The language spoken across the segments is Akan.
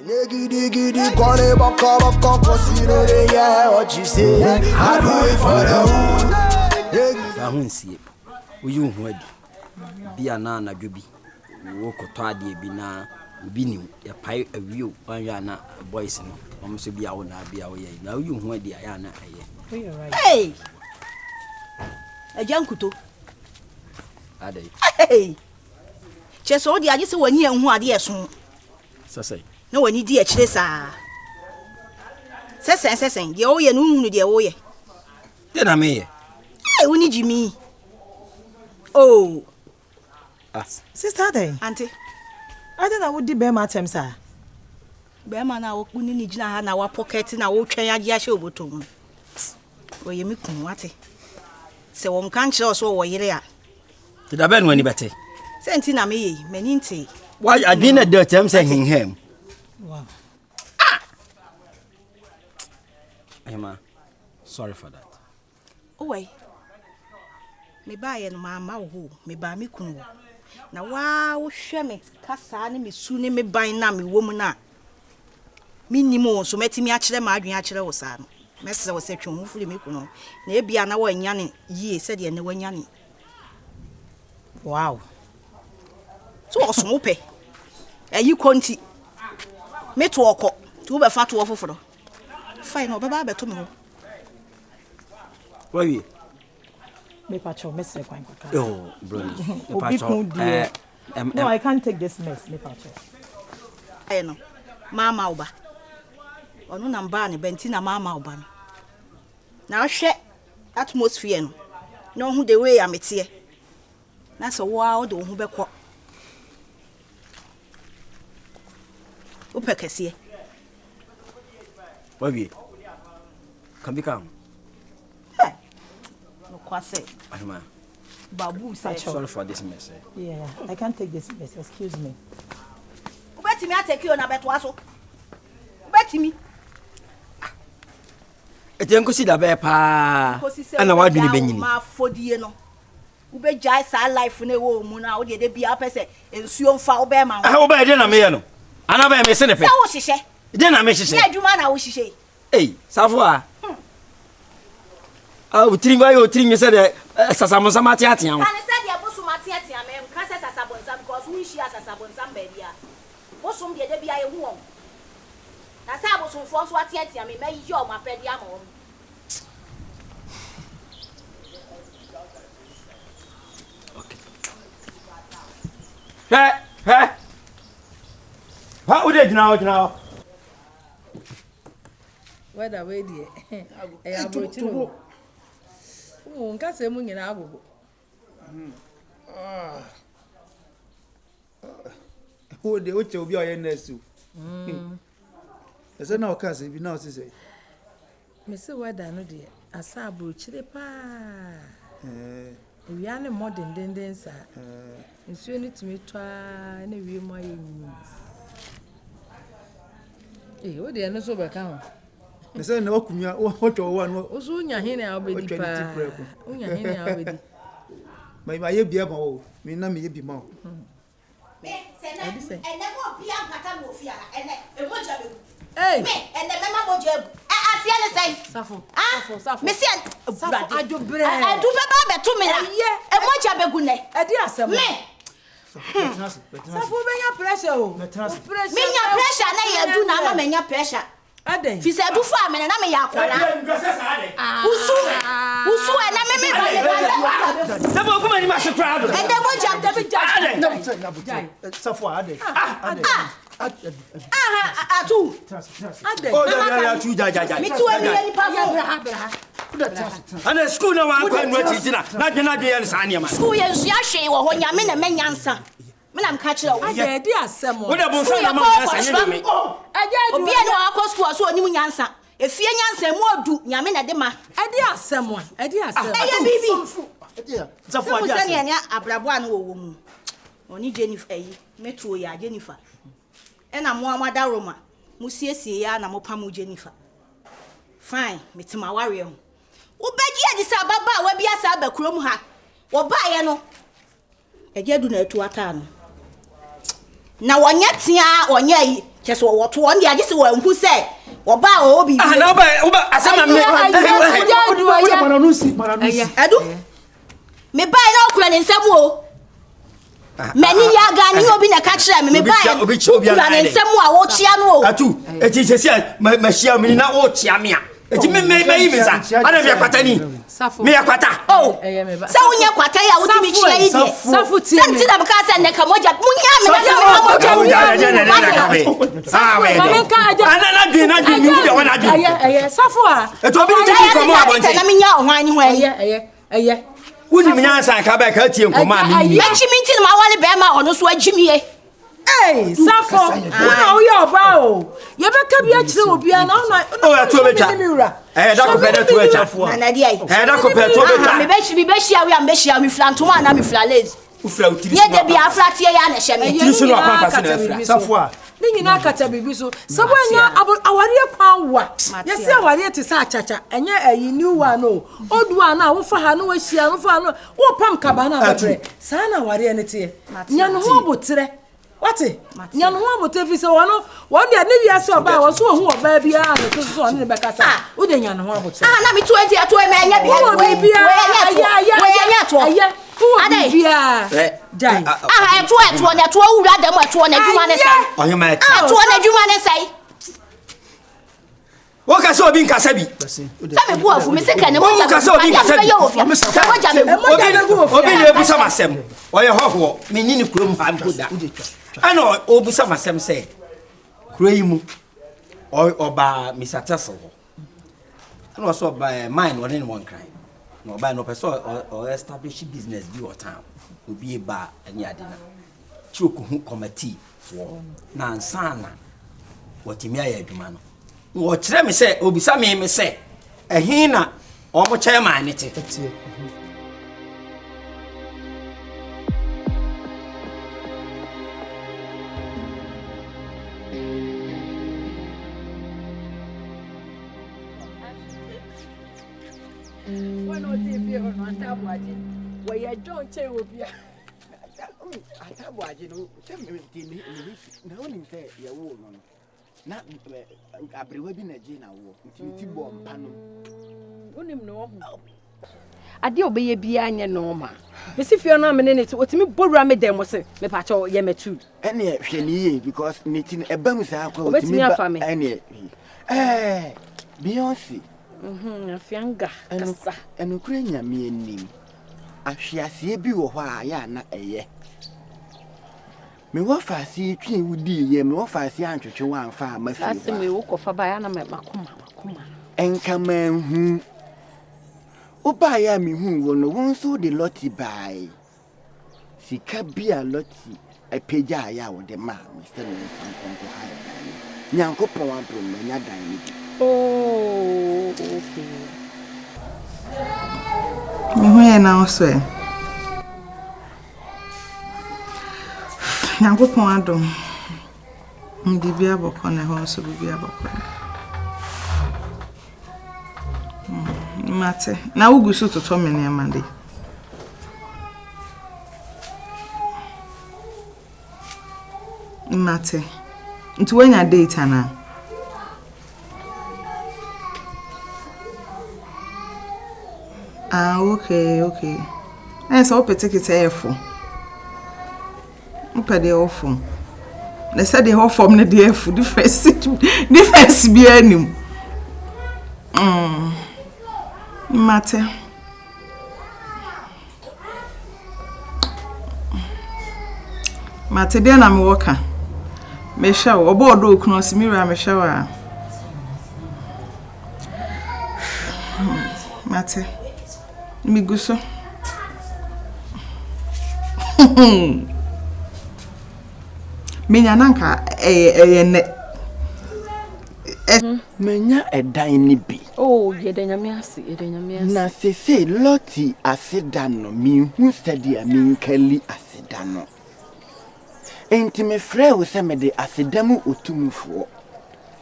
Giddy, call it back, cause you know they hear what you say. I do it for the I won't see it. You wed be a nana jubi. Walk or tardy be na, be new, a pie a view, one yana, boys, and almost be our be our way. Now you wed the Ayana. Hey, a young kuto. Are they? Hey, just all the I just 1 year and 1 year soon. So say. No one need dear Chesa. Says, the old and wound, dear oye. Then I may. Hey, we need Jimmy. Oh, Sister, they, Auntie. I don't know what the bear matters, sir. Bearman, I will need our pocket in our train at Yasho Bottom. Where you make what? So one can't show us what you're there. Did I bend when you better? Sentina me, Meninti. Why I didn't do them saying him. Wow. Emma, sorry for that. Oh, wait. Me buy and mamma who me buy me kuno. Now, wow, shame, Cassani, me soon me buy na me woman. Minimo, so met me actually my actual son. Messer was such a move for me kuno. Maybe an hour yanni, ye said ye no yanni. Wow. So awesome, pay. And you conti. Me to walk up, 2 by fat to offer for. Fine, no, Baba, to me. Why we? Me patrol, Mr. Quank. Oh, Brony. No, I can't take this mess, me patrol. I know. Mamma Oba. Or no nambani, Bentina Mamma Oban. Now, share atmosphere. No, who the way I'm it here. That's a wild or who be caught. Upekesi. Why we? Can be calm. No kwase. Adama. Babu said Sorry for this mess. Yeah, I can't take this mess. Excuse me. Ubeti me atake you na beto aso. Ubeti me. Eti enko si da be pa. Ana wadu ni benyini. Ma fodie no. Ube jai sa life na wo mu na wo de bia pese ensuo mfa wo be ma. Ah wo be de na me ye no. Ana be me se ne pe. Sa wo hihye. De na me hihye. Na adwuma na wo hihye. Eh, safo a. Utiri ngwa yo tiri se de sasamo sama tia tia. Kan se de bosu ma tia tia me nka se sasabonsa because we share sasabonsa be dia. Bosu de bia ye hu won. Na sa bosu fo so atia tia me yi o ma pe dia ma won. Okay. Hey. How would now? Whether way dear. I am to nka se mu nyina agogo. Who de uche obi oye nesu. Ese na oka se bi na o se. Me se whether no de asa abrochire pa. We are modern den sa. Nsuo ni tumi twa na wie mu aye nyu. O de no so be ka ho. Nese na okunwa hotwo wa no. Oso nya hene a obedi pa. Unya hene a obedi. Ma ye bia ma o. Me na me ye bi ma o. Me se na ene mo bia nkata mo fia ene emoja be. Hey. Me ene mema moja ebu. Asia ne sei. Safo. Me se Safo ajobre. Adu baba be to me na. Emoja be gu ne. Edi asem. Me Safo benya pressure o. Pressure. Me nya pressure na ye du na ma me nya pressure. Aden. Fi se du fa me na me ya kwara. Usu na me ba le. Sabo kuma ni ma se crowd. Ende moja de be judge. Safo ade. Atu. Aden. Oh, ya tu ja. Me tu emi ni pa fo. Ana school na wa kwa nwa chichina. Na dwe ya nsa ania ma. School ye nsu ahwe wo ho nyame na menyansa. Me na mka kire wo. Aden di asem o. Wo da bon sa na ma nsa ania me. Obi eno akọ school so onim nyansa. Efie nyansa mu odu nyame na de ma. Edi asem o. Edi asem. Eye bibi. Safo ade. Sani anya abrabo anu wo mu. Oni Jennifer yi. Metuo ya Jennifer. Ena mo amada Roma. Mu siesie ya na mo pam Jennifer. Fine, metima ware ho. Wo bagi adisa baba wa bia sa ba kurom ha. Wo ba ye no. Eje du na atu ata no. Na wonya tia onye yi Just what one day I just want who say oba obi. Ah na oba asema me. Edu. Me buy na okura ne nsam o. Mani ya ga ni obi na ka kire me buy. Obi na nsam a wo chia no o. Atu, eti sesi ma shia me na wo chia me a. Eti me yi me sa. Ana me kwata ni. Me kwata. Oh. Sa unya kwata ya wo ti me chia yi de. Safu ti. Santi da baka sa ne ka moja. Munya me na Ah we. Ana na dwi ni de wona dwi. Eye safu a. Eti obi ni ko mo abonte. Na me nya ohwan hwan. Eye. Woni me nyansa ka ba ka tie nkoma me. Achi minti na ma wale be ma ono so agimie. Hey, Safo, una uye oba o. Ye be ka bia kire obi a na ona. O ya to betwa. Da ko pede to echa. Na dia yi. Da ko pede to betwa. Me be shia we am be shia me flantoma na me flalez. Ufra utiri. Ye de bia afra tie ya na hye me. Tiri so no apampa se na afra. Safo a. Ni nyina kata bibi so. Sabo anya aware kwan wa. Ye se aware te sa achacha. Enye ayi new one o. Odu ana wo fa ha no wa hia no fa no. Wo pam kaba na abre. Sa na aware ne te. Nya no ho botre. Wati nya no ho abotefi se wono won de ne wiase oba wo so hu oba bia na to so ne be kasa wo de nya no ho abotefi na me 20 ato me anya bia wo bia anya to aya wo bia dai eto na to wura da mu eto na dwuma ne sai ohima eto na dwuma ne sai wo ka so obi nkasa bi sa me bu afu me se ka ne mo ka so obi nkasa bi obi ne ebusa masem oye hoho me ni kurom ha mpoda ana obusa masem se kuro yi mu oba misatase ho ana so ba mine won in one crime no ba no person or establish business bi o town obi e ba ani ade na chioku hu committee for na ansana wotimi aye adwuma no wo kire me se obisa me se ehin na o mo chairman ne te where you don't tell Obia. I tell you, no, no one say your woman. Not a brewing a gin, I walk, T-bomb panel. Unim no. I do obey a bianya norma. Miss if you're not minute, what me borame them was me pacho yeme too. Any shiny because knitting a bum is our let me have family. Any Beyonce. Fianga and Ukrainian me and name. I shall see a bew why I am not a ye. Me what I see king would be ye, me what I see Uncle Chuan farm, that's me walk off a bayana makuma. And come man who. O buy me who will no one so the lotty buy. She can be a lotty, a pejaya with the man, Mr. Nyanko Pon from Yadine. Oh, okay. Me now so. Nyanko Pon adom. Ndi bia boko na ho so bia boko. Mate. Na ugusu to me na mande. Mate. Nti wenya date na. Ah, okay. So open ticket airful. Open the awful. They said the whole form the airful difference be any. Matter. Matter then I'm working. Me shower obo do kuno simira me shower. Matter. Mi guso. Menya nanka ne. Menya a dine bi. Oh, yedanyamiasi. Na se loti asedano mi hu stadi ami kali asedano. Enti me frɛ wo sɛ me de asedamu otumfo.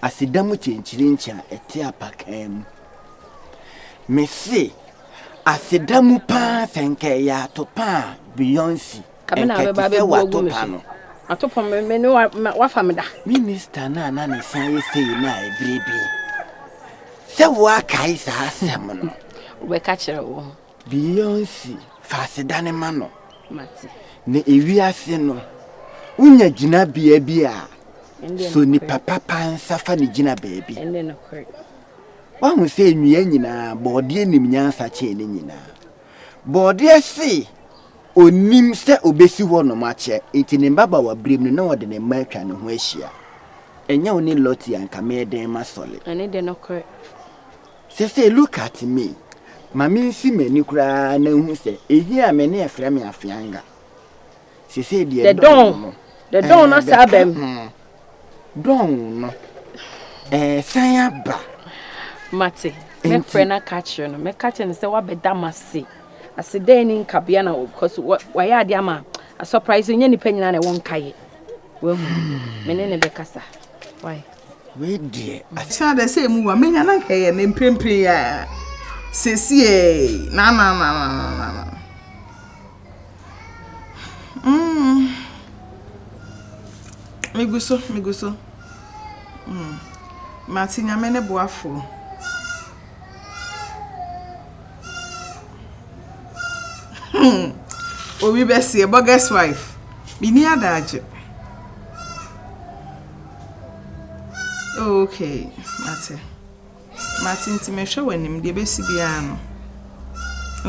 Asedamu chenchirincha eti apakam. Me se asedamu pa fenke ya to pa Beyonce. Kamena beba be buogu me. Atopo me no wa famida. Minister na ne san say na ebrebi. Se wa kai sa asem no. We ka kire wo. Beyonce fasida ne ma no. Mati. Ne ewiase no. Unya gina bia so ni papa pansafa ne gina baabi. Ende no kore. Wa hu se enua nyina bode nim nyansa che ne nyina. Bode se onim se obesi ho no mache enti ne baba wa brem no na wode ne ma atwa ne ho ahia. Enya oni loti anka me den masole. Ene de no kore. Say look at me. Mami nsi mani kura na hu se ehia me ne efra me afianga. Say the don. The don na sabem. Don no. San ba. Mate. Me frena catch you no. Me catch and say wa beda mase. Ase den ni nkabia na because wa ya ade ama a surprise nya ni panyina na won kaye. We hu. Me ne bekasa. Why? We dear. Asa de say mu wa menya na kaye na mprempren ya. Sesi na. Miguso. Martinya mene boafo. Obi besi a bogus wife. Bini adaje. Okay, Martin timesha wenim de besi bia no.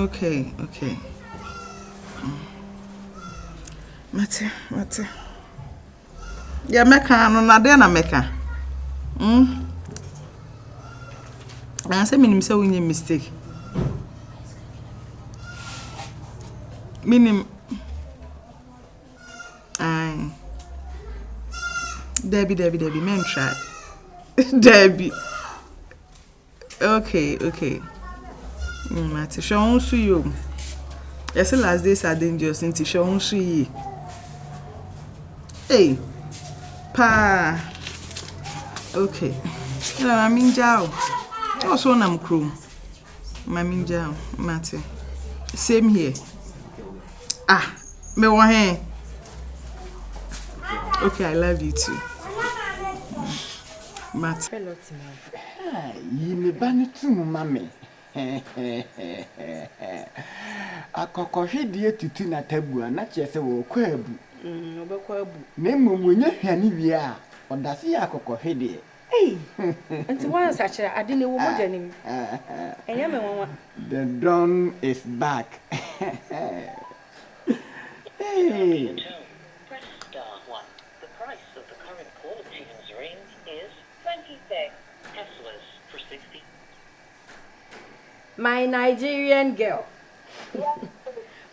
Okay. Mate. Ya meka no na de na meka. Na say minim say wonye mistake. Minim ai Debbie men try. Debbie. Okay. Mate show on su you. Yes, last days are dangerous into show on su yi. Hey. Pa. Okay. Na minjao. Also nam crew. Maminjao, Mate. Same here. Me want here. Okay, I love you too. Mate. Yi me bani tu mama. Akokohwedie tutu na tabua na chese wo kwabu. Obekwa abu. Na momonye hwane wie a odase ya akokohwedie. Nti wan sa kire ade ne wo moja nim. Enye me wonwa. The dawn is back. Hey. Press star 1. The price of the current qualities ring is 26 Teslas for 60. My Nigerian girl.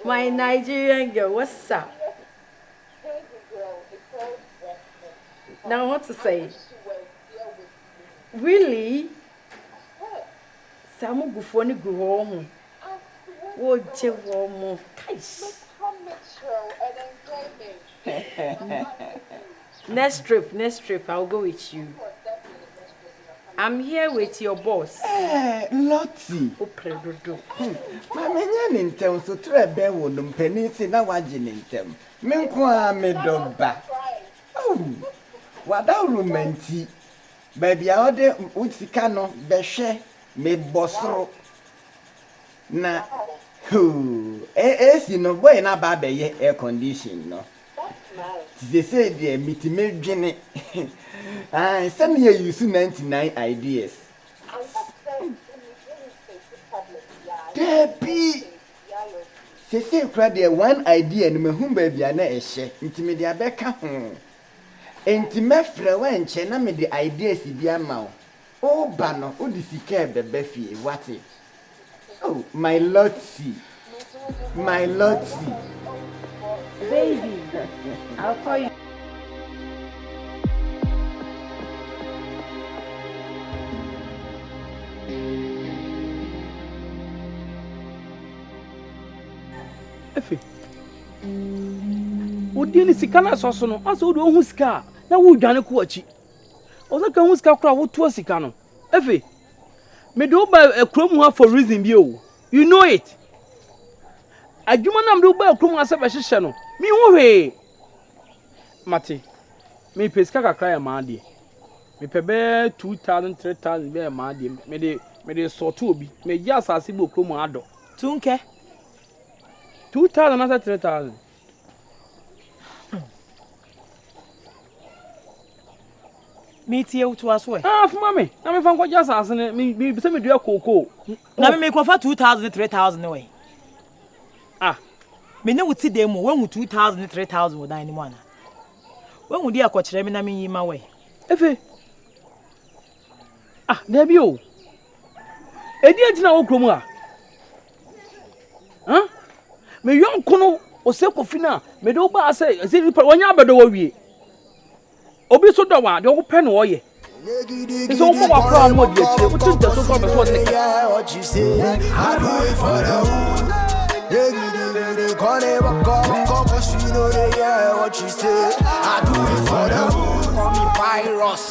My Nigerian girl, what's up? Now what to say? Really? Samu gufoni guhomu. Wo je wo mo. Next trip, I'll go with you. I'm here with your boss. Lottie. Opredodo. Mamenye nintem so trebe wo dum penisi na waje nintem. Menko a medoba. Wada romanti. Baby a ode utika no behwe me bosoro. Na si no boy na ba be air condition no. They say they meet me dwene. Some year you see 99 ideas. Debbie. They say there one idea and me hum baby ana ehye. Ntimi de abeka ho. Ntime frɛ wa nche na me de ideas bi ama o ba no o di sika bebe fie wate. Oh, my Lottie. Baby, I'll call you. Efe. Odi ni sika na soso no, aso odi ohun sika na wo dwane ko achi. Ozo ka ohun sika kura wo to sika no. Efe. Me do ba ekrom ha for reason bi o. You know it. Adwuma na me do ba ekrom ha se be hye no. Me hu hwe. Mate. Me peska kakra ya maade. Me pebe 2000 3000 be maade. Me de sortu obi. Me gya asase bi okromo ado. Tunke. 2000 na 3000. Me tie utu aso e. Ah, fuma me. Na me fa nkwa gya asase ne me se me dua koko. Na me ko fa 2000 3000 we. Ah, me ne wuti dem wo hu 2000 3000 wo dan ni mu ana. Wo hu di akọkire me na me yima we. Efe. Ah, debi o. Edi etina wo kromu a. Huh? Me yon kono ose kofi na me do ba say wonya abedo wo wie. Obi so do wa de wo pe no wo ye. Iso wo wa kra mo di eche wo tin so so be so de ka. What you say? I do it for the they call it cause you know they hear what you say. I do it for the call me virus.